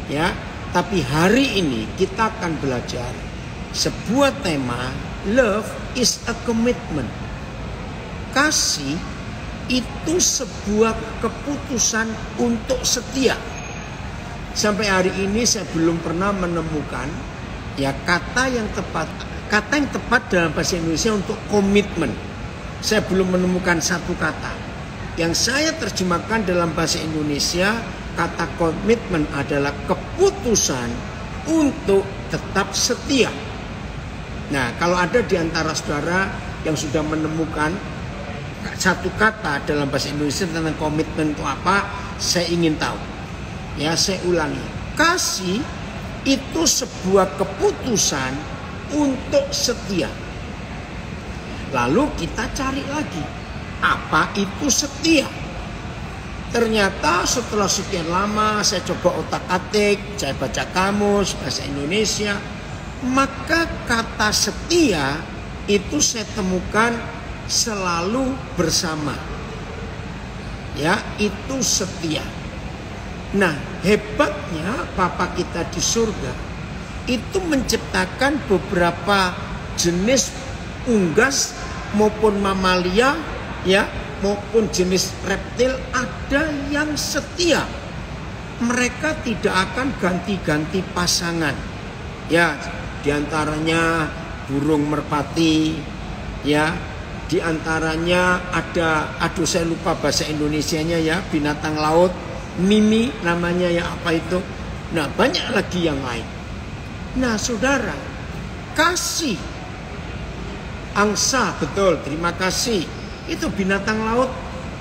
Ya, tapi hari ini kita akan belajar sebuah tema, love is a commitment. Kasih itu sebuah keputusan untuk setia. Sampai hari ini saya belum pernah menemukan ya kata yang tepat dalam bahasa Indonesia untuk komitmen. Saya belum menemukan satu kata. Yang saya terjemahkan dalam bahasa Indonesia, kata komitmen adalah keputusan untuk tetap setia. Nah, kalau ada di antara saudara yang sudah menemukan satu kata dalam bahasa Indonesia tentang komitmen itu apa, saya ingin tahu. Ya, saya ulangi. Kasih itu sebuah keputusan untuk setia. Lalu kita cari lagi, apa itu setia? Ternyata setelah sekian lama saya coba otak-atik, saya baca kamus bahasa Indonesia, maka kata setia itu saya temukan selalu bersama. Ya, itu setia. Nah, hebatnya Bapa kita di surga itu menciptakan beberapa jenis unggas maupun mamalia, ya, maupun jenis reptil, ada yang setia. Mereka tidak akan ganti-ganti pasangan. Ya, diantaranya burung merpati, ya, diantaranya ada, saya lupa bahasa Indonesianya ya, binatang laut. Mimi namanya ya, apa itu. Nah, banyak lagi yang lain. Nah, saudara, kasih angsa, betul, terima kasih. Itu binatang laut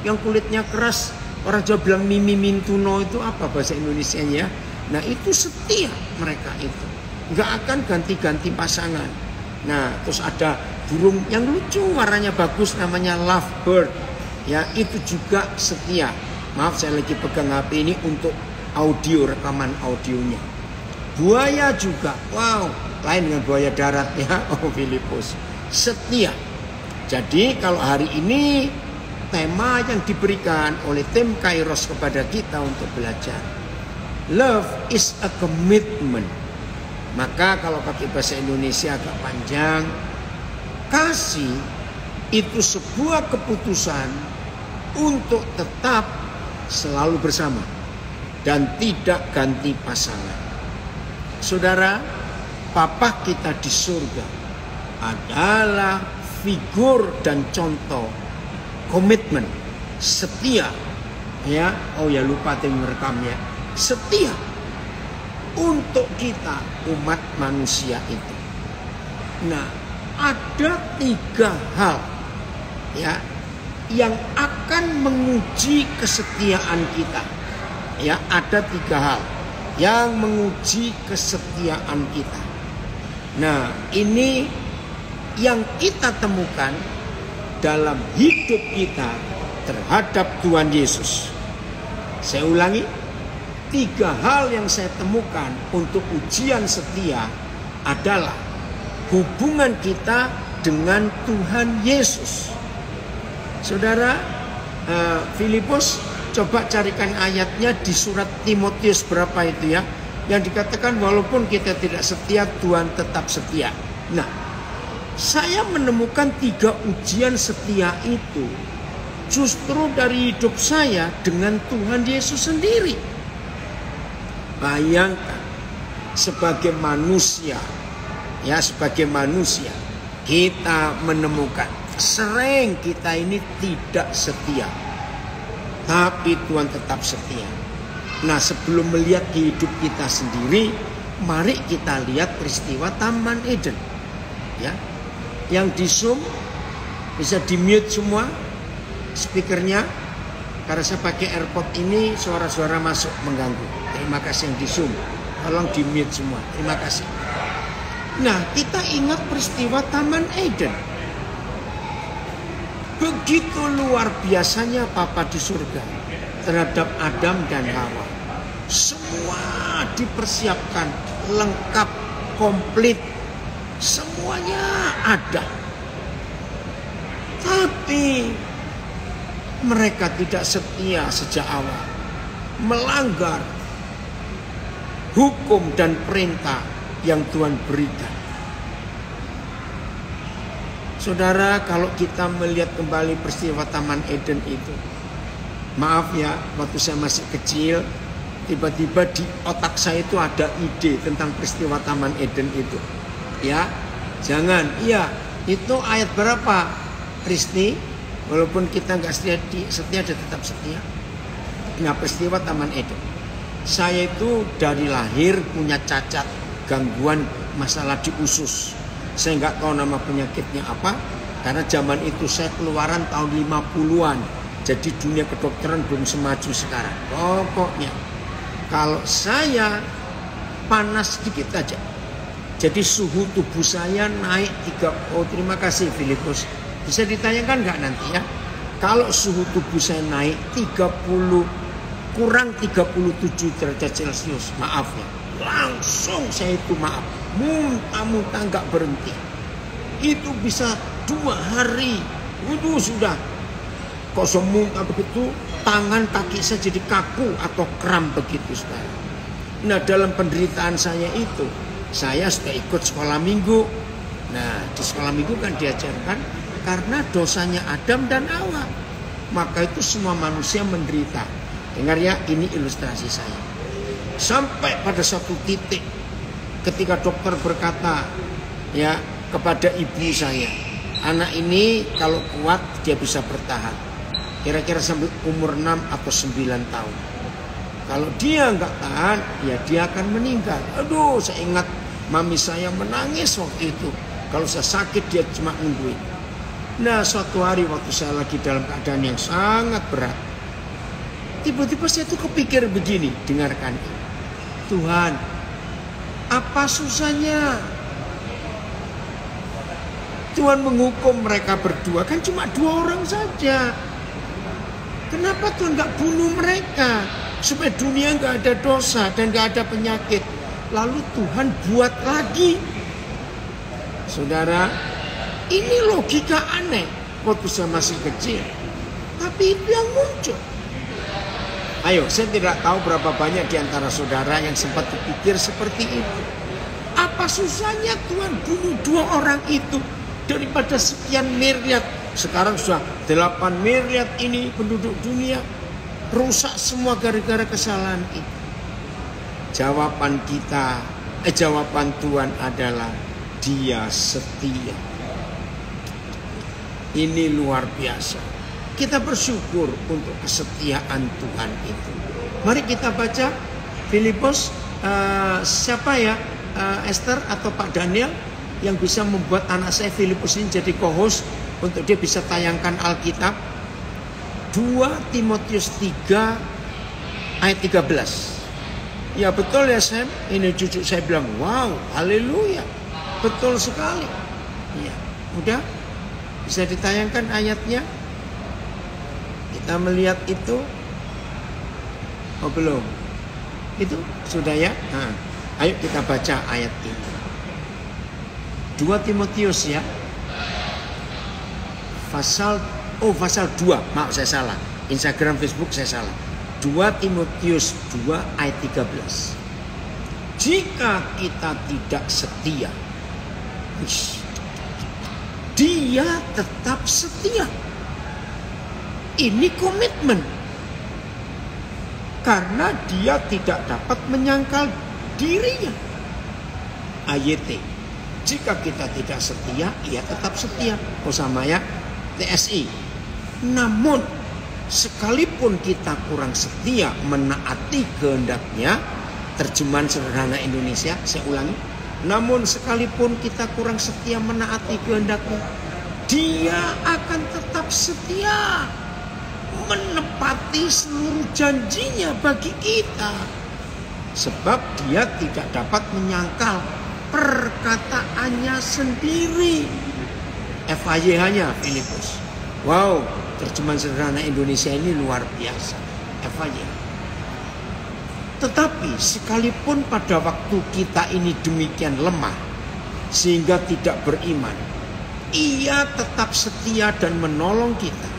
yang kulitnya keras. Orang Jawa bilang mimi mintuno, itu apa bahasa Indonesianya ya. Nah, itu setia mereka itu. Nggak akan ganti-ganti pasangan. Nah, terus ada burung yang lucu, warnanya bagus, namanya lovebird. Ya, itu juga setia. Maaf, saya lagi pegang HP ini untuk audio, rekaman audionya. Buaya juga, wow, lain dengan buaya darat ya, Filipus. Setia. Jadi kalau hari ini tema yang diberikan oleh tim Kairos kepada kita untuk belajar, love is a commitment. Maka kalau pakai bahasa Indonesia agak panjang, kasih itu sebuah keputusan untuk tetap selalu bersama dan tidak ganti pasangan. Saudara, Papa kita di surga adalah figur dan contoh komitmen, setia. Ya, oh ya lupa tim merekamnya. Setia untuk kita umat manusia itu. Nah, ada 3 hal ya yang akan menguji kesetiaan kita. Ya, ada 3 hal yang menguji kesetiaan kita. Nah, ini yang kita temukan dalam hidup kita terhadap Tuhan Yesus. Saya ulangi, 3 hal yang saya temukan untuk ujian setia adalah hubungan kita dengan Tuhan Yesus. Saudara, Filipus, coba carikan ayatnya di surat Timotius berapa itu ya, yang dikatakan walaupun kita tidak setia, Tuhan tetap setia. Nah, saya menemukan 3 ujian setia itu justru dari hidup saya dengan Tuhan Yesus sendiri. Bayangkan, sebagai manusia, ya, sebagai manusia kita menemukan sering kita ini tidak setia, tapi Tuhan tetap setia. Nah, sebelum melihat hidup kita sendiri, mari kita lihat peristiwa Taman Eden. Ya, yang di Zoom bisa di mute semua speakernya, karena saya pakai AirPod ini suara-suara masuk mengganggu. Terima kasih yang di Zoom, tolong di mute semua. Terima kasih. Nah, kita ingat peristiwa Taman Eden. Begitu luar biasanya Bapa di surga terhadap Adam dan Hawa. Semua dipersiapkan, lengkap, komplit. Semuanya ada. Tapi mereka tidak setia sejak awal. Melanggar. hukum dan perintah yang Tuhan berikan. Saudara, kalau kita melihat kembali peristiwa Taman Eden itu, maaf ya, waktu saya masih kecil, tiba-tiba di otak saya itu ada ide tentang peristiwa Taman Eden itu. Ya, jangan, iya, itu ayat berapa, Risti? Walaupun kita nggak setia, dia tetap setia. Nah, peristiwa Taman Eden. Saya itu dari lahir punya cacat, gangguan masalah di usus. Saya nggak tahu nama penyakitnya apa, karena zaman itu saya keluaran tahun 50-an. Jadi dunia kedokteran belum semaju sekarang. Pokoknya kalau saya panas sedikit aja, jadi suhu tubuh saya naik 3. Oh, terima kasih Filipus. Bisa ditayangkan nggak nanti ya? Kalau suhu tubuh saya naik 30 kurang 37 derajat Celcius, maaf ya, langsung saya itu maaf, muntah-muntah nggak berhenti. Itu bisa 2 hari, waduh sudah kosong muntah begitu, tangan kaki saya jadi kaku atau kram begitu sekarang. Nah, dalam penderitaan saya itu, saya sudah ikut sekolah minggu. Nah, di sekolah minggu kan diajarkan karena dosanya Adam dan Hawa, maka itu semua manusia menderita. Dengar ya, ini ilustrasi saya. Sampai pada satu titik ketika dokter berkata ya kepada ibu saya, anak ini kalau kuat dia bisa bertahan kira-kira sampai umur 6 atau 9 tahun. Kalau dia nggak tahan, ya dia akan meninggal. Aduh, saya ingat mami saya menangis waktu itu. Kalau saya sakit dia cuma nungguin. Nah, suatu hari waktu saya lagi dalam keadaan yang sangat berat, tiba-tiba saya tuh kepikir begini, dengarkan. Tuhan, apa susahnya Tuhan menghukum mereka berdua? Kan cuma 2 orang saja. Kenapa Tuhan gak bunuh mereka? Supaya dunia gak ada dosa dan gak ada penyakit. Lalu Tuhan buat lagi. Saudara, ini logika aneh waktu saya masih kecil. Tapi itu yang muncul. Ayo, saya tidak tahu berapa banyak di antara saudara yang sempat berpikir seperti itu. Apa susahnya Tuhan bunuh 2 orang itu daripada sekian miliar? Sekarang sudah 8 miliar ini penduduk dunia rusak semua gara-gara kesalahan itu. Jawaban Tuhan adalah Dia setia. Ini luar biasa. Kita bersyukur untuk kesetiaan Tuhan itu. Mari kita baca Filipus, siapa ya, Esther atau Pak Daniel yang bisa membuat anak saya Filipus ini jadi co-host untuk dia bisa tayangkan Alkitab. 2 Timotius 3 ayat 13. Ya betul ya Sam, ini cucu saya bilang, wow, haleluya, betul sekali. Ya, udah bisa ditayangkan ayatnya. Kita melihat itu. Oh belum. Itu sudah ya. Nah, ayo kita baca ayat ini. 2 Timotius ya. Pasal 2. Maaf saya salah. Instagram, Facebook saya salah. 2 Timotius 2 ayat 13. Jika kita tidak setia, Dia tetap setia. Ini komitmen. Karena Dia tidak dapat menyangkal dirinya. AYT. Jika kita tidak setia, Ia tetap setia. Oh sama ya, TSI. Namun, sekalipun kita kurang setia menaati kehendak-Nya, terjemahan sederhana Indonesia, saya ulangi. Namun sekalipun kita kurang setia menaati kehendak-Nya, Dia akan tetap setia menepati seluruh janjinya bagi kita. Sebab Dia tidak dapat menyangkal perkataannya sendiri. FAYH-nya Filipus. Wow, terjemahan sederhana Indonesia ini luar biasa. FAYH. Tetapi sekalipun pada waktu kita ini demikian lemah sehingga tidak beriman, Ia tetap setia dan menolong kita.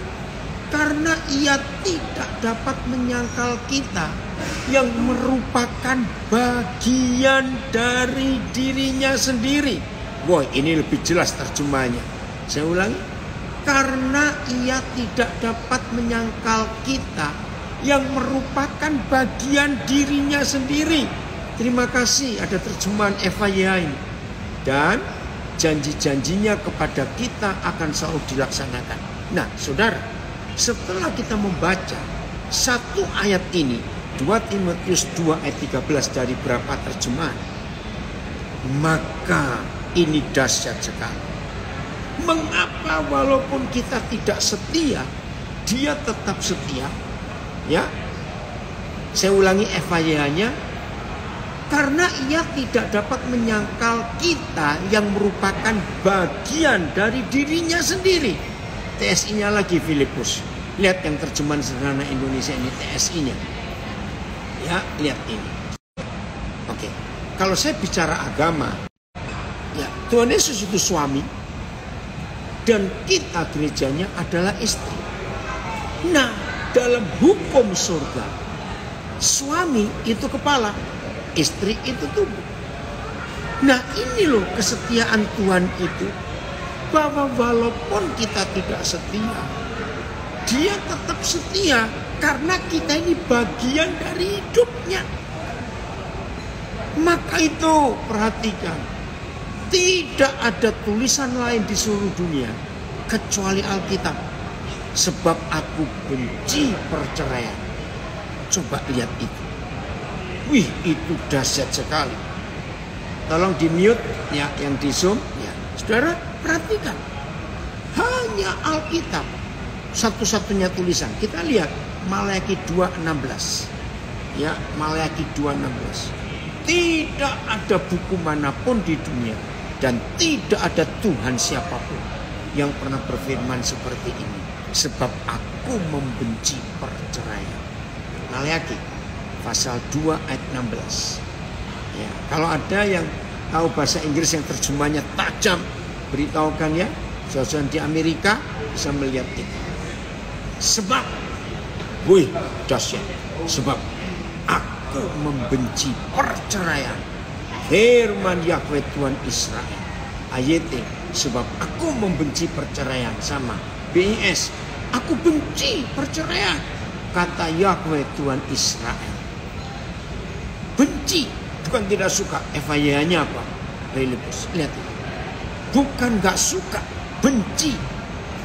Karena Ia tidak dapat menyangkal kita yang merupakan bagian dari dirinya sendiri. Wah, ini lebih jelas terjemahnya. Saya ulangi. Karena ia tidak dapat menyangkal kita yang merupakan bagian dirinya sendiri. Terima kasih ada terjemahan Eva Yea ini. Dan janji-janjinya kepada kita akan selalu dilaksanakan. Nah, saudara, setelah kita membaca satu ayat ini, 2 Timotius 2 ayat 13 dari berapa terjemahan, maka ini dahsyat sekali. Mengapa walaupun kita tidak setia, dia tetap setia? Ya, saya ulangi Eva Yea-nya. Karena ia tidak dapat menyangkal kita yang merupakan bagian dari dirinya sendiri. TSI-nya lagi Filipus. Lihat yang terjemahan sederhana Indonesia ini, TSI-nya. Ya, lihat ini. Oke, kalau saya bicara agama, ya, Tuhan Yesus itu suami dan kita gerejanya adalah istri. Nah, dalam hukum surga, suami itu kepala, istri itu tubuh. Nah, ini loh kesetiaan Tuhan itu, bahwa walaupun kita tidak setia, dia tetap setia karena kita ini bagian dari hidupnya. Maka itu perhatikan, tidak ada tulisan lain di seluruh dunia kecuali Alkitab. Sebab aku benci perceraian. Coba lihat itu. Wih, itu dahsyat sekali. Tolong di mute ya, yang di zoom ya. Saudara perhatikan, hanya Alkitab satu-satunya tulisan. Kita lihat Maleakhi 2:16. Ya, Maleakhi 2:16. Tidak ada buku manapun di dunia dan tidak ada Tuhan siapapun yang pernah berfirman seperti ini. Sebab aku membenci perceraian. Maleakhi pasal 2 ayat 16. Ya, kalau ada yang tahu bahasa Inggris yang terjemahnya tajam, beritahukan ya. Saudara di Amerika bisa melihat itu. Sebab, wih, dahsyat. Sebab aku membenci perceraian. Firman Yahweh Tuhan Israel. Ayat, sebab aku membenci perceraian. Sama BIS, aku benci perceraian. Kata Yahweh Tuhan Israel. Benci, bukan tidak suka. Eva Yea-nya apa? Filipus. Lihat itu. Bukan gak suka, benci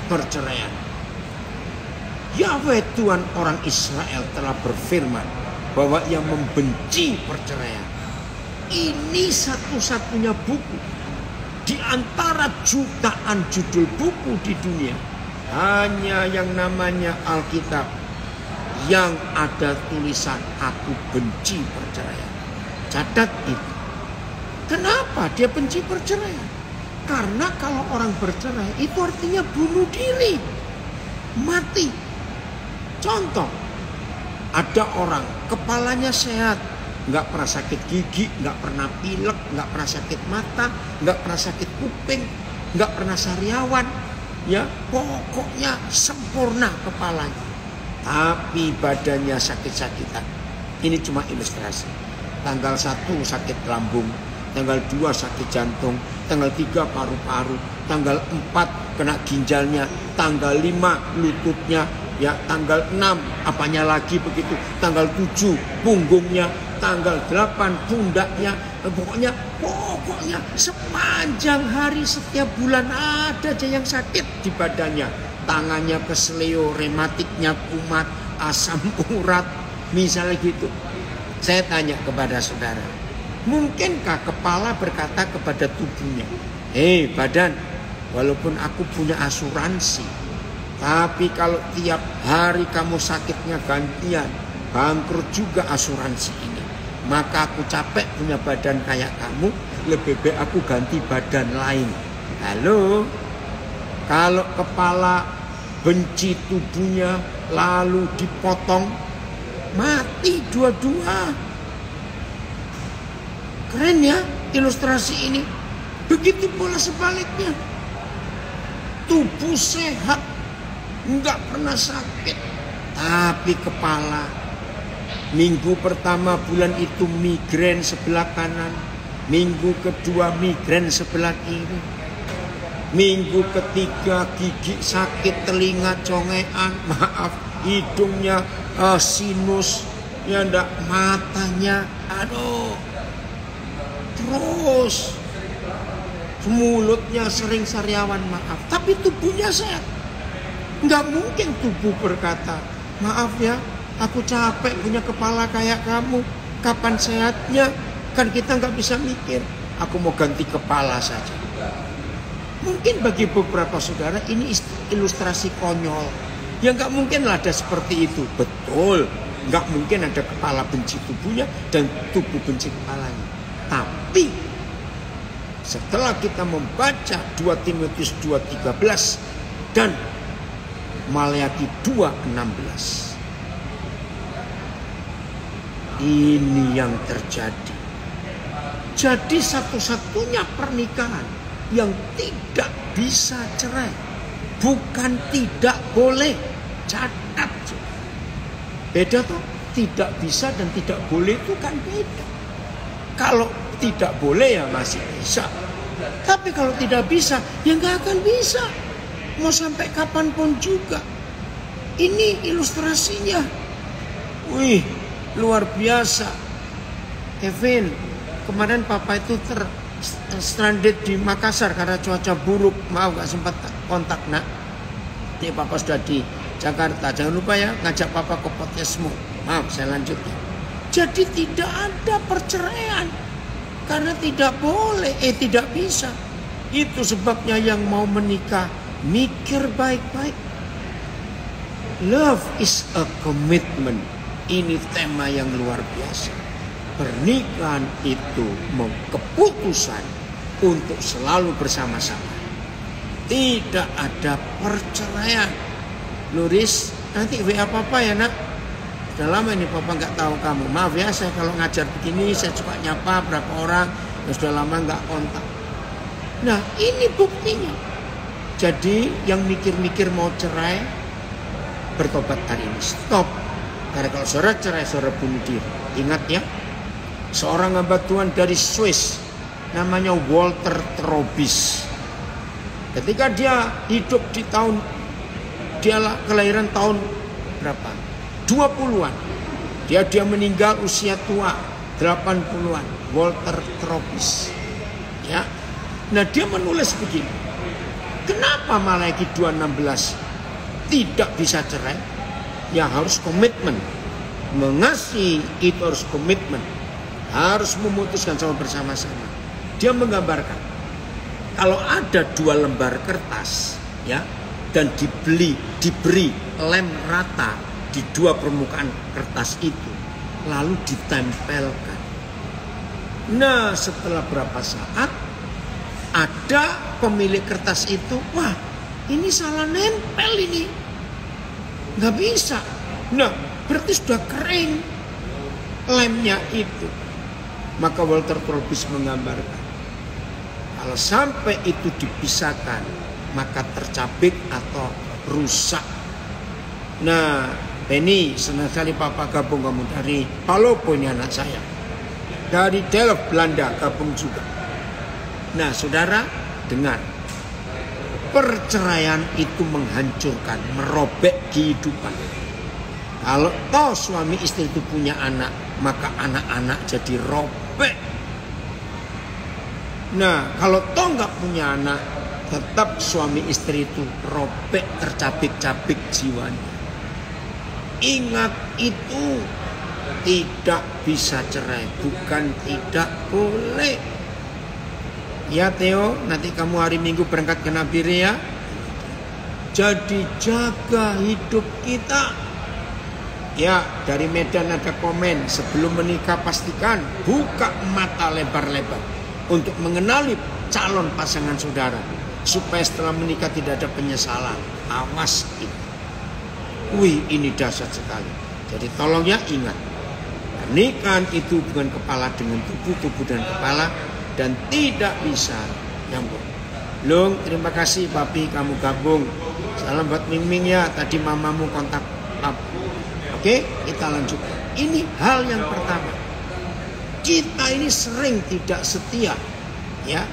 perceraian. Yahweh Tuhan orang Israel telah berfirman bahwa ia membenci perceraian. Ini satu-satunya buku di antara jutaan judul buku di dunia, hanya yang namanya Alkitab yang ada tulisan aku benci perceraian. Catat itu. Kenapa dia benci perceraian? Karena kalau orang bercerai itu artinya bunuh diri, mati. Contoh, ada orang kepalanya sehat, nggak pernah sakit gigi, nggak pernah pilek, nggak pernah sakit mata, nggak pernah sakit kuping, nggak pernah sariawan, ya pokoknya sempurna kepalanya. Tapi badannya sakit-sakitan. Ini cuma ilustrasi. Tanggal 1 sakit lambung, tanggal 2 sakit jantung, tanggal 3 paru-paru, tanggal 4 kena ginjalnya, tanggal 5 lututnya, ya tanggal 6 apanya lagi begitu, tanggal 7 punggungnya, tanggal 8 pundaknya, pokoknya sepanjang hari setiap bulan ada aja yang sakit di badannya. Tangannya kesleo, rematiknya kumat, asam urat, misalnya gitu. Saya tanya kepada saudara, mungkinkah kepala berkata kepada tubuhnya, hei badan, walaupun aku punya asuransi, tapi kalau tiap hari kamu sakitnya gantian, bangkrut juga asuransi ini. Maka aku capek punya badan kayak kamu, lebih baik aku ganti badan lain. Halo? Kalau kepala benci tubuhnya lalu dipotong, mati dua-dua. Keren ya ilustrasi ini. Begitu pula sebaliknya. Tubuh sehat, nggak pernah sakit, tapi kepala Minggu pertama bulan itu migrain sebelah kanan. Minggu kedua migrain sebelah kiri. Minggu ketiga gigi sakit, telinga congean, maaf, hidungnya sinus, ya ndak, matanya, aduh. Terus mulutnya sering sariawan, maaf, tapi tubuhnya sehat. Nggak mungkin tubuh berkata, maaf ya, aku capek punya kepala kayak kamu, kapan sehatnya? Kan kita nggak bisa mikir, aku mau ganti kepala saja. Mungkin bagi beberapa saudara ini ilustrasi konyol. Ya nggak mungkin lah ada seperti itu. Betul, nggak mungkin ada kepala benci tubuhnya dan tubuh benci kepalanya. Tapi setelah kita membaca 2 Timotius 2:13 dan Maleakhi 2:16, ini yang terjadi. Jadi satu-satunya pernikahan yang tidak bisa cerai, bukan tidak boleh. Catat, beda tuh. Tidak bisa dan tidak boleh itu kan beda. Kalau tidak boleh ya masih bisa, tapi kalau tidak bisa ya nggak akan bisa. Mau sampai kapanpun juga. Ini ilustrasinya. Wih, luar biasa. Kevin, kemarin papa itu stranded di Makassar karena cuaca buruk. Maaf gak sempat kontak nak. Ini papa sudah di Jakarta. Jangan lupa ya ngajak papa ke podcastmu. Maaf, saya lanjutkan. Jadi tidak ada perceraian karena tidak boleh, tidak bisa. Itu sebabnya yang mau menikah mikir baik-baik. Love is a commitment. Ini tema yang luar biasa. Pernikahan itu keputusan untuk selalu bersama-sama. Tidak ada perceraian. Luris, nanti WA papa ya nak. Sudah lama ini papa nggak tahu kamu. Maaf ya, saya kalau ngajar begini saya suka nyapa berapa orang yang sudah lama nggak kontak. Nah ini buktinya. Jadi yang mikir-mikir mau cerai, bertobat hari ini. Stop. Karena kalau saudara cerai, saudara bunuh diri. Ingat ya, seorang hamba Tuhan dari Swiss namanya Walter Trobis. Ketika dia hidup di tahun, dia kelahiran tahun berapa? 20-an. Dia meninggal usia tua 80-an. Walter Trobis. Ya. Nah, dia menulis begini. Kenapa Maleakhi 2:16 tidak bisa cerai? Ya harus komitmen. Mengasihi itu harus komitmen. Harus memutuskan sama bersama-sama. Dia menggambarkan kalau ada 2 lembar kertas ya dan diberi lem rata di 2 permukaan kertas itu lalu ditempelkan. Nah, setelah berapa saat ada pemilik kertas itu, wah ini salah nempel ini, nggak bisa. Nah, berarti sudah kering lemnya itu. Maka Walter Trobis menggambarkan, kalau sampai itu dipisahkan, maka tercabik atau rusak. Nah, Penny, senang sekali papa gabung kamu dari Palopo, ini anak saya. Dari Delft, Belanda, gabung juga. Nah, saudara, dengar. Perceraian itu menghancurkan, merobek kehidupan. Kalau toh suami istri itu punya anak, maka anak-anak jadi robek. Nah, kalau toh nggak punya anak, tetap suami istri itu robek, tercabik-cabik jiwanya. Ingat itu, tidak bisa cerai, bukan tidak boleh. Ya Theo, nanti kamu hari Minggu berangkat ke Nabiria. Jadi jaga hidup kita. Ya, dari Medan ada komen, sebelum menikah pastikan buka mata lebar-lebar untuk mengenali calon pasangan saudara, supaya setelah menikah tidak ada penyesalan. Awas itu. Wih, ini dahsyat sekali. Jadi tolong ya ingat, pernikahan itu bukan kepala dengan tubuh, tubuh dan kepala, dan tidak bisa nyambung. Lung, terima kasih papi kamu gabung. Salam buat Ming Ming ya, tadi mamamu kontak papi. Oke, kita lanjutkan. ini hal yang pertama. Kita ini sering tidak setia, ya.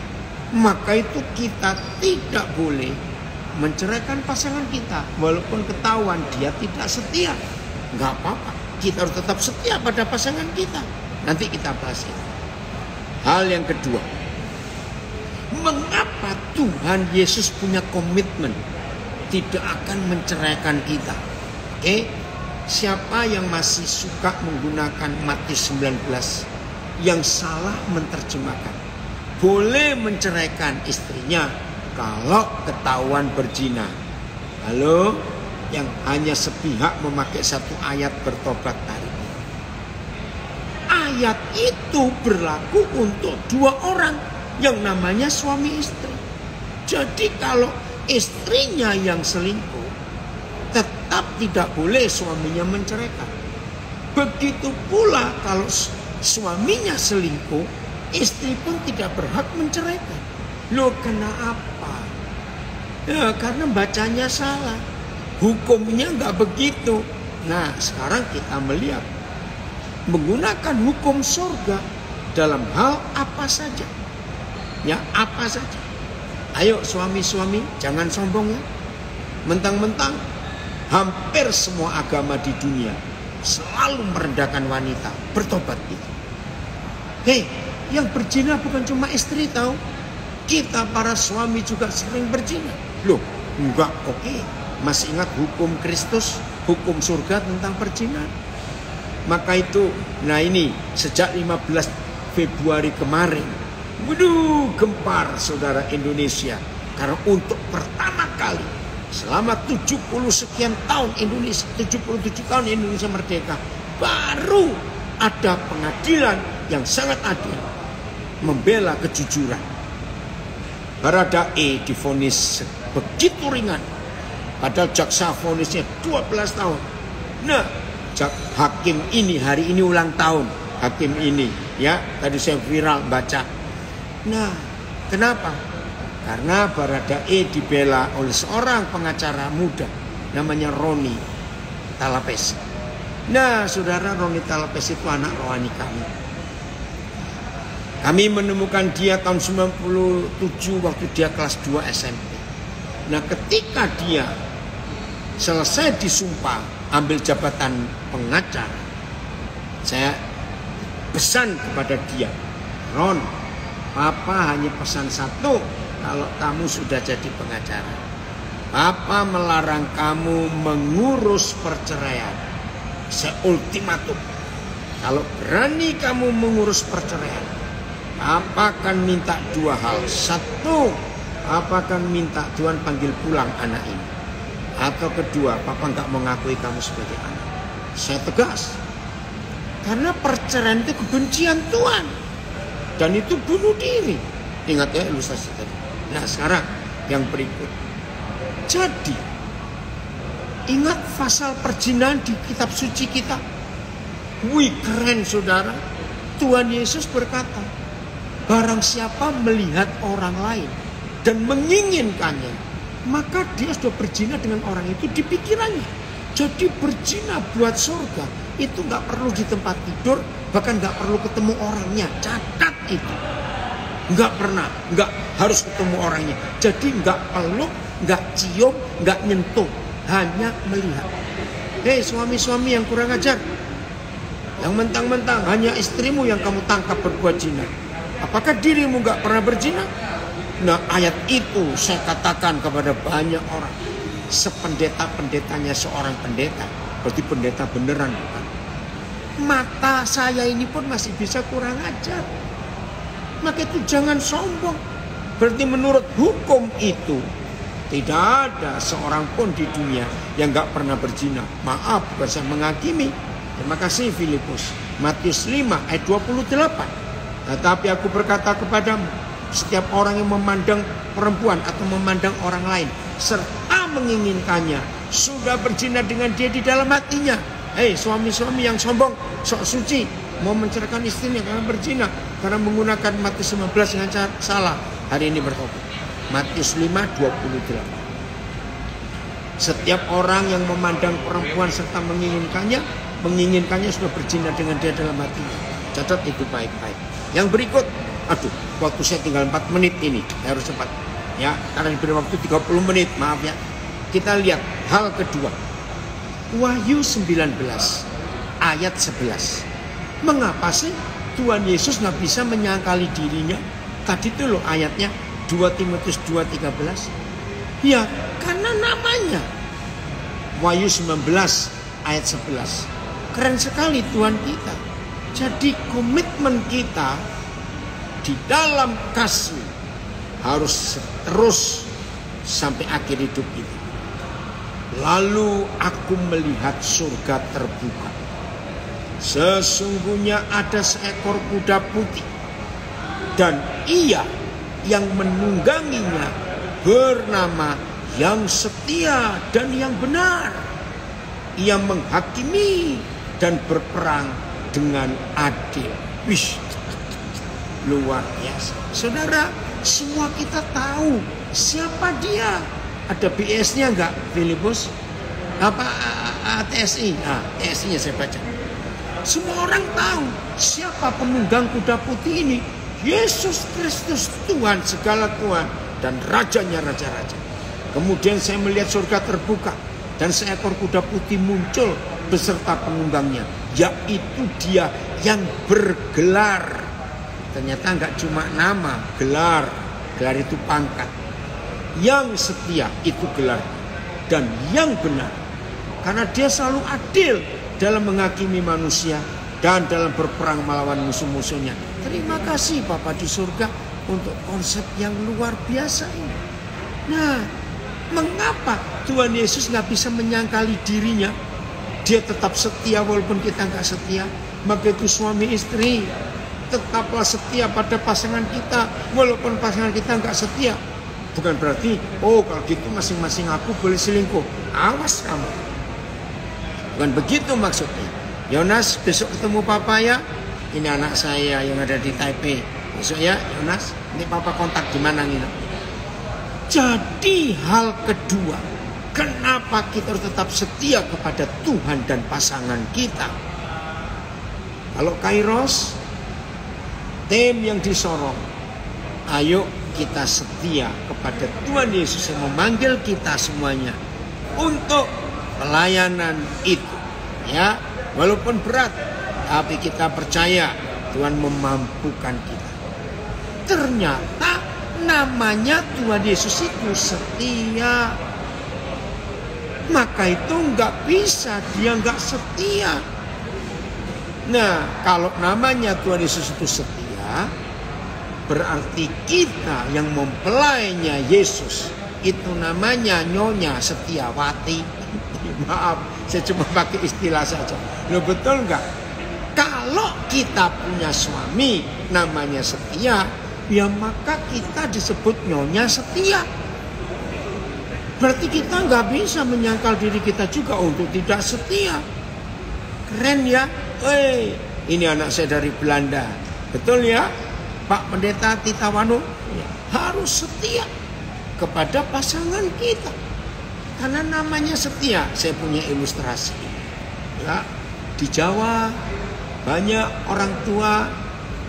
Maka itu kita tidak boleh menceraikan pasangan kita walaupun ketahuan dia tidak setia. Nggak apa-apa, kita harus tetap setia pada pasangan kita. Nanti kita bahas itu. Hal yang kedua, mengapa Tuhan Yesus punya komitmen tidak akan menceraikan kita? Oke, siapa yang masih suka menggunakan Matius 19 yang salah menerjemahkan? Boleh menceraikan istrinya kalau ketahuan berzina. Halo, yang hanya sepihak memakai satu ayat bertobat hari ini. Ayat itu berlaku untuk dua orang yang namanya suami istri. Jadi kalau istrinya yang selingkuh, tetap tidak boleh suaminya menceraikan. Begitu pula kalau suaminya selingkuh, istri pun tidak berhak menceraikan. Loh, kenapa? Ya, karena bacanya salah. Hukumnya nggak begitu. Nah, sekarang kita melihat menggunakan hukum surga dalam hal apa saja. Ya, apa saja. Ayo suami-suami, jangan sombong ya. Mentang-mentang hampir semua agama di dunia selalu merendahkan wanita. Bertobat itu. Hei, yang berzina bukan cuma istri tahu. Kita para suami juga sering berzina. Loh, enggak, oke. Masih ingat hukum Kristus, hukum surga tentang perzinahan? Maka itu, nah ini sejak 15 Februari kemarin, waduh, gempar saudara Indonesia. Karena untuk pertama kali selama 70 sekian tahun Indonesia, 77 tahun Indonesia merdeka, baru ada pengadilan yang sangat adil membela kejujuran. Baradae divonis begitu ringan, padahal jaksa vonisnya 12 tahun. Nah, hakim ini hari ini ulang tahun. Hakim ini, ya, tadi saya viral baca. Nah, kenapa? Karena Baradae dibela oleh seorang pengacara muda namanya Roni Talapesi. Nah, saudara, Roni Talapesi itu anak rohani kami. Kami menemukan dia tahun 97 waktu dia kelas 2 SMP. Nah, ketika dia selesai disumpah ambil jabatan pengacara, saya pesan kepada dia, Ron, Papa hanya pesan satu kalau kamu sudah jadi pengacara. Papa melarang kamu mengurus perceraian. Saya ultimatum. Kalau berani kamu mengurus perceraian, Papa akan minta dua hal. Satu, Papa akan minta Tuhan panggil pulang anak ini. Atau kedua, Papa nggak mengakui kamu sebagai anak. Saya tegas. Karena perceraian itu kebencian Tuhan. Dan itu bunuh diri. Ingat ya ilustrasi tadi. Nah, sekarang yang berikut. Jadi, ingat pasal perzinahan di kitab suci kita. Wih, keren saudara. Tuhan Yesus berkata, barang siapa melihat orang lain dan menginginkannya, maka dia sudah berzina dengan orang itu di pikirannya. Jadi berzina buat surga itu nggak perlu di tempat tidur, bahkan nggak perlu ketemu orangnya. Catat itu, nggak pernah, nggak harus ketemu orangnya. Jadi nggak peluk, nggak cium, nggak nyentuh, hanya melihat. Hei suami-suami yang kurang ajar, yang mentang-mentang hanya istrimu yang kamu tangkap berbuat zina, apakah dirimu nggak pernah berzina? Nah, ayat itu saya katakan kepada banyak orang. Sependeta-pendetanya seorang pendeta, berarti pendeta beneran bukan? Mata saya ini pun masih bisa kurang ajar. Maka itu jangan sombong. Berarti menurut hukum itu tidak ada seorang pun di dunia yang nggak pernah berzina. Maaf, bukan saya menghakimi. Terima kasih Filipus. Matius 5 ayat 28. Tetapi aku berkata kepadamu, setiap orang yang memandang perempuan atau memandang orang lain serta menginginkannya sudah berzina dengan dia di dalam hatinya. Hei suami-suami yang sombong, sok suci, mau menceraikan istrinya karena berzina, karena menggunakan Matius 15 dengan cara salah, hari ini bertobat. Matius 5:28. Setiap orang yang memandang perempuan serta menginginkannya menginginkannya, sudah berzina dengan dia dalam hatinya. Catat itu baik-baik. Yang berikut, aduh, waktu saya tinggal 4 menit ini, saya harus cepat. Ya, karena diberi waktu 30 menit, maaf ya. Kita lihat hal kedua. Wahyu 19 ayat 11. Mengapa sih Tuhan Yesus nggak bisa menyangkali dirinya? Tadi itu loh ayatnya 2 Timotius 2:13. Ya, karena namanya. Wahyu 19 ayat 11. Keren sekali Tuhan kita. Jadi komitmen kita di dalam kasih harus terus sampai akhir hidup kita. Lalu aku melihat surga terbuka. Sesungguhnya ada seekor kuda putih, dan ia yang menungganginya bernama Yang Setia dan Yang Benar. Ia menghakimi dan berperang dengan adil. Wih, luar biasa. Saudara, semua kita tahu siapa dia. Ada BS-nya enggak, Filipus? Apa TSI? TSI-nya saya baca. Semua orang tahu siapa penunggang kuda putih ini. Yesus Kristus, Tuhan segala Tuhan dan rajanya raja-raja. Kemudian saya melihat surga terbuka dan seekor kuda putih muncul beserta penunggangnya, yaitu dia yang bergelar. Ternyata enggak cuma nama, gelar. Gelar itu pangkat. Yang setia itu gelar, dan yang benar, karena dia selalu adil dalam menghakimi manusia dan dalam berperang melawan musuh-musuhnya. Terima kasih Bapa di surga untuk konsep yang luar biasa ini. Nah, mengapa Tuhan Yesus nggak bisa menyangkali dirinya? Dia tetap setia walaupun kita nggak setia. Maka itu suami istri, tetaplah setia pada pasangan kita walaupun pasangan kita nggak setia. Bukan berarti, oh kalau gitu masing-masing aku boleh selingkuh. Awas kamu. Bukan begitu maksudnya. Yonas, besok ketemu papa ya. Ini anak saya yang ada di Taipei. Besok ya Yonas, ini papa kontak di mana nginep. Jadi hal kedua, kenapa kita harus tetap setia kepada Tuhan dan pasangan kita? Kalau Kairos, tim yang disorong, ayo kita setia kepada Tuhan Yesus yang memanggil kita semuanya untuk pelayanan itu. Ya, walaupun berat, tapi kita percaya Tuhan memampukan kita. Ternyata namanya Tuhan Yesus itu setia. Maka itu nggak bisa dia nggak setia. Nah, kalau namanya Tuhan Yesus itu setia, berarti kita yang mempelainya Yesus itu namanya Nyonya Setiawati. Maaf, saya cuma pakai istilah saja. Loh, betul nggak? Kalau kita punya suami namanya setia, ya maka kita disebut Nyonya Setia. Berarti kita nggak bisa menyangkal diri kita juga untuk tidak setia. Keren ya? Ini anak saya dari Belanda. Betul ya? Pak Pendeta Titawano ya, harus setia kepada pasangan kita. Karena namanya setia. Saya punya ilustrasi. Ya, di Jawa banyak orang tua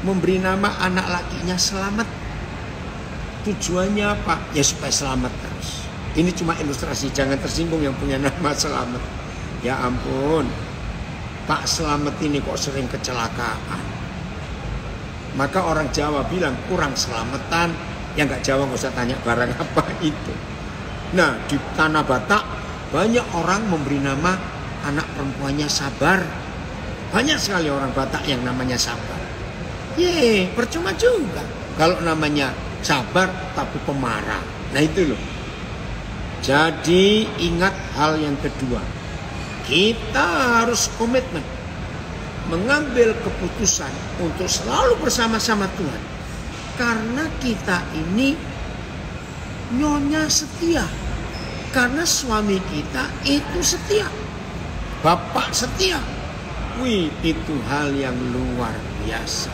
memberi nama anak lakinya Selamat. Tujuannya apa? Ya supaya selamat terus. Ini cuma ilustrasi, jangan tersinggung yang punya nama Selamat. Ya ampun, Pak Selamat ini kok sering kecelakaan. Maka orang Jawa bilang kurang selamatan. Yang nggak Jawa nggak usah tanya barang apa itu. Nah, di Tanah Batak banyak orang memberi nama anak perempuannya Sabar. Banyak sekali orang Batak yang namanya Sabar. Percuma juga kalau namanya Sabar tapi pemarah. Nah itu loh. Jadi ingat hal yang kedua. Kita harus komitmen mengambil keputusan untuk selalu bersama-sama Tuhan. Karena kita ini Nyonya Setia. Karena suami kita itu setia. Bapak setia. Wih, itu hal yang luar biasa.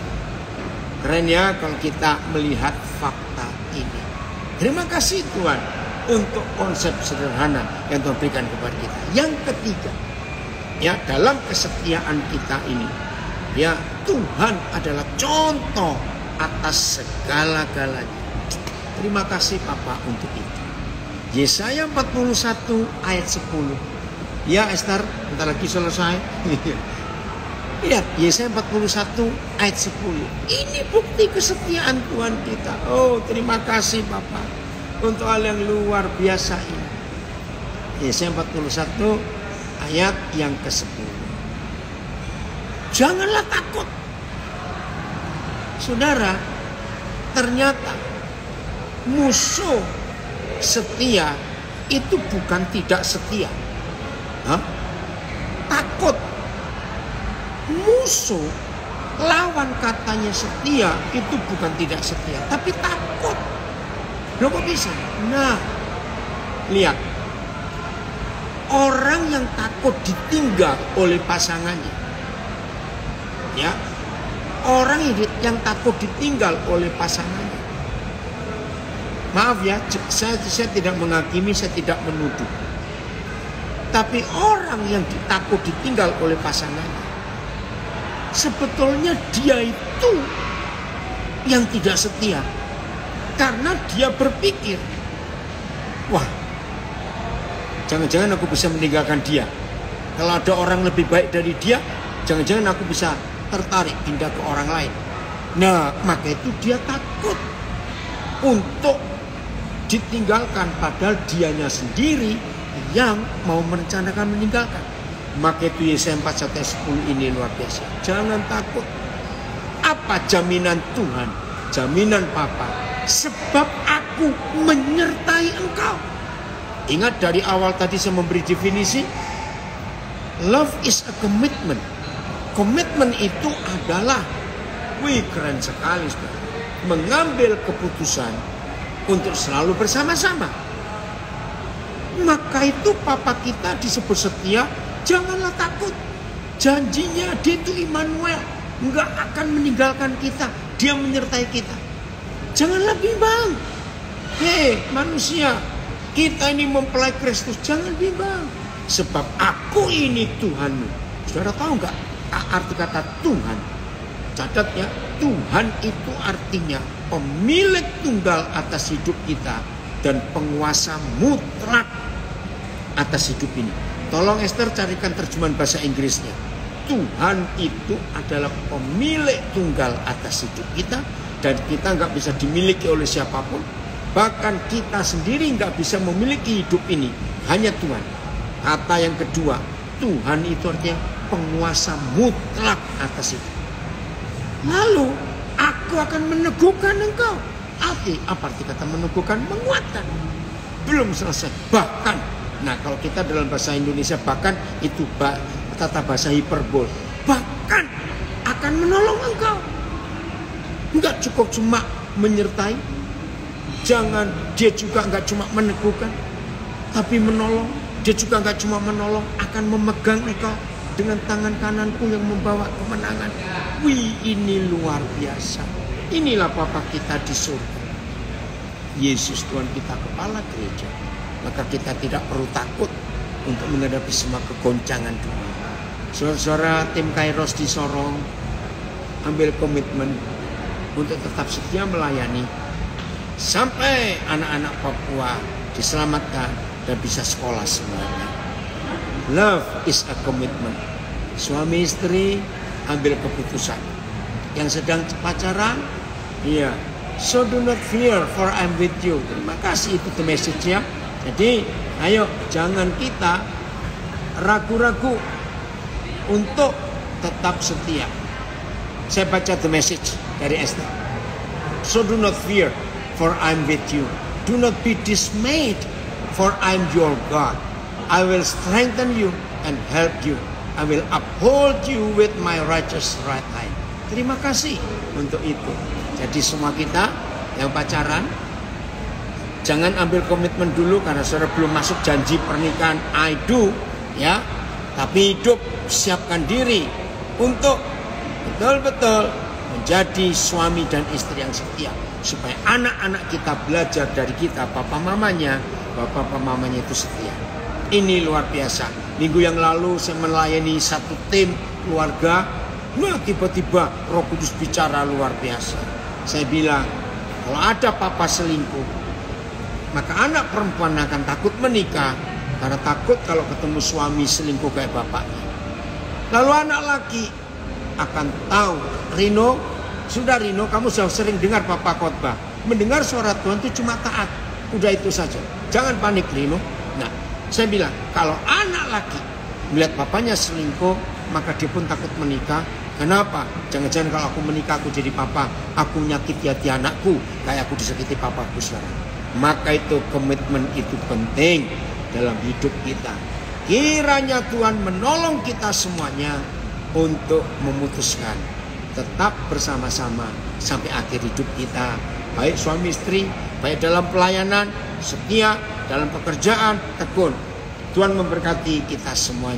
Keren ya kalau kita melihat fakta ini. Terima kasih Tuhan untuk konsep sederhana yang Tuhan berikan kepada kita. Yang ketiga, ya dalam kesetiaan kita ini, ya Tuhan adalah contoh atas segala-galanya. Terima kasih Papa untuk itu. Yesaya 41 ayat 10. Ya Esther, bentar lagi selesai. Lihat, Yesaya 41 ayat 10. Ini bukti kesetiaan Tuhan kita. Oh, terima kasih Papa untuk hal yang luar biasa ini. Yesaya 41 ayat yang ke-10. Janganlah takut. Saudara, ternyata musuh setia itu bukan tidak setia. Takut. Musuh lawan katanya setia itu bukan tidak setia, tapi takut. Loh kok bisa? Nah, lihat. Orang yang takut ditinggal oleh pasangannya. Ya. Orang yang takut ditinggal oleh pasangannya. Maaf ya, saya tidak menghakimi, saya tidak menuduh. Tapi orang yang takut ditinggal oleh pasangannya, sebetulnya dia itu yang tidak setia. Karena dia berpikir, wah, jangan-jangan aku bisa meninggalkan dia. Kalau ada orang lebih baik dari dia, jangan-jangan aku bisa tertarik pindah ke orang lain. Nah, maka itu dia takut untuk ditinggalkan, padahal dianya sendiri yang mau merencanakan meninggalkan. Maka itu Yesaya 41 ayat 10 ini luar biasa. Jangan takut. Apa jaminan Tuhan? Jaminan Papa. Sebab aku menyertai engkau. Ingat dari awal tadi saya memberi definisi. Love is a commitment. Komitmen itu adalah, wih keren sekali saudara, mengambil keputusan untuk selalu bersama-sama. Maka itu Papa kita disebut setia. Janganlah takut. Janjinya dia itu Immanuel, enggak akan meninggalkan kita. Dia menyertai kita. Janganlah bimbang. Hei manusia, kita ini mempelai Kristus, jangan bimbang. Sebab aku ini Tuhanmu. Saudara tahu enggak arti kata Tuhan? Catat ya, Tuhan itu artinya pemilik tunggal atas hidup kita dan penguasa mutlak atas hidup ini. Tolong Esther carikan terjemahan bahasa Inggrisnya. Tuhan itu adalah pemilik tunggal atas hidup kita dan kita nggak bisa dimiliki oleh siapapun. Bahkan kita sendiri nggak bisa memiliki hidup ini, hanya Tuhan. Kata yang kedua, Tuhan itu artinya penguasa mutlak atas itu. Lalu aku akan meneguhkan engkau. Apa arti kata meneguhkan? Menguatkan. Belum selesai. Bahkan, nah kalau kita dalam bahasa Indonesia bahkan itu tata bahasa hiperbol. Bahkan akan menolong engkau. Enggak cukup cuma menyertai. Dia juga enggak cuma meneguhkan, tapi menolong. Dia juga enggak cuma menolong, akan memegang engkau dengan tangan kananku yang membawa kemenangan. Wih, ini luar biasa. Inilah Papa kita di surga. Yesus Tuhan kita kepala gereja. Maka kita tidak perlu takut untuk menghadapi semua kegoncangan dunia. Saudara tim Kairos di Sorong, ambil komitmen untuk tetap setia melayani sampai anak-anak Papua diselamatkan dan bisa sekolah semuanya. Love is a commitment. Suami istri ambil keputusan. Yang sedang pacaran, iya. So do not fear, for I'm with you. Terima kasih, itu the message-nya. Jadi, ayo jangan kita ragu-ragu untuk tetap setia. Saya baca the message dari Esther. So do not fear, for I'm with you. Do not be dismayed, for I'm your God. I will strengthen you and help you. I will uphold you with my righteous right hand. Terima kasih untuk itu. Jadi semua kita yang pacaran, jangan ambil komitmen dulu karena saudara belum masuk janji pernikahan I do, ya. Tapi hidup, siapkan diri untuk betul-betul menjadi suami dan istri yang setia. Supaya anak-anak kita belajar dari kita, papa mamanya itu setia. Ini luar biasa. Minggu yang lalu saya melayani satu tim keluarga. Nah, tiba-tiba Roh Kudus bicara luar biasa. Saya bilang, kalau ada papa selingkuh, maka anak perempuan akan takut menikah karena takut kalau ketemu suami selingkuh kayak bapaknya. Lalu anak laki akan tahu, Rino, kamu sudah sering dengar papa khotbah. Mendengar suara Tuhan itu cuma taat. Udah itu saja. Jangan panik, Rino. Nah, saya bilang, kalau anak laki melihat papanya selingkuh, maka dia pun takut menikah. Kenapa? Jangan-jangan kalau aku menikah, aku jadi papa, aku nyakiti hati anakku kayak aku disakiti papaku sekarang. Maka itu komitmen itu penting dalam hidup kita. Kiranya Tuhan menolong kita semuanya untuk memutuskan tetap bersama-sama sampai akhir hidup kita. Baik suami istri, baik dalam pelayanan, setia, dalam pekerjaan, tekun. Tuhan memberkati kita semuanya.